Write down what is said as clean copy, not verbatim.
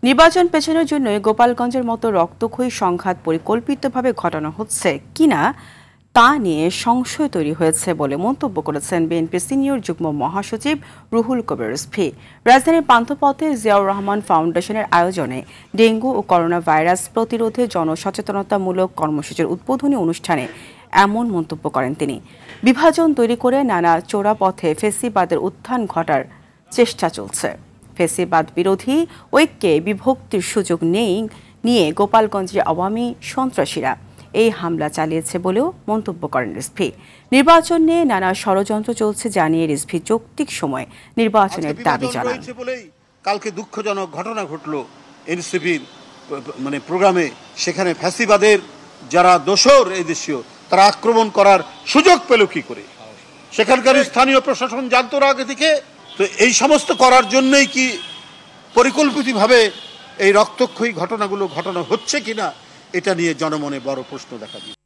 নির্বাচন পেছানোর জন্য গোপালগঞ্জের মতো রক্তক্ষয়ী সংঘাত পরিকল্পিতভাবে ঘটানো হচ্ছে কিনা তা নিয়ে সংশয় তৈরি হয়েছে বলে মন্তব্য করেছেন বিএনপির সিনিয়র যুগ্ম মহাসচিব রুহুল কবির রিজভী। রাজধানীর পান্থপথে জিয়াউর রহমান ফাউন্ডেশনের আয়োজনে ডেঙ্গু ও করোনা ভাইরাস প্রতিরোধে জনসচেতনতামূলক কর্মসূচির উদ্বোধনী অনুষ্ঠানে এমন মন্তব্য করেন তিনি। বিভাজন তৈরি করে নানা চোরাপথে ফেসিবাদের উত্থান ঘটার চেষ্টা চলছে। ফেসিবাদ বিরোধী ঐক্যে বিভক্তির সুযোগ নিয়ে গোপালগঞ্জের আওয়ামী সন্ত্রাসীরা এই হামলা চালিয়েছে বলেও মন্তব্য করেন রিজভী। নির্বাচন নিয়ে নানা ষড়যন্ত্র চলছে জানিয়ে রিজভী যৌক্তিক সময় নির্বাচনের দাবি জানান। কালকে দুঃখজনক ঘটনা ঘটলো এনসিপির প্রোগ্রামে, সেখানে ফ্যাসিবাদের যারা দোসর এই দেশীয় তারা আক্রমণ করার সুযোগ পেল কি করে? সেখানকার স্থানীয় প্রশাসন জানতো আগে থেকে। তো এই সমস্ত করার জন্যই কি পরিকল্পিতভাবে এই রক্তক্ষয়ী ঘটনাগুলো ঘটানো হচ্ছে কিনা, এটা নিয়ে জনমনে বড় প্রশ্ন দেখা দিচ্ছে।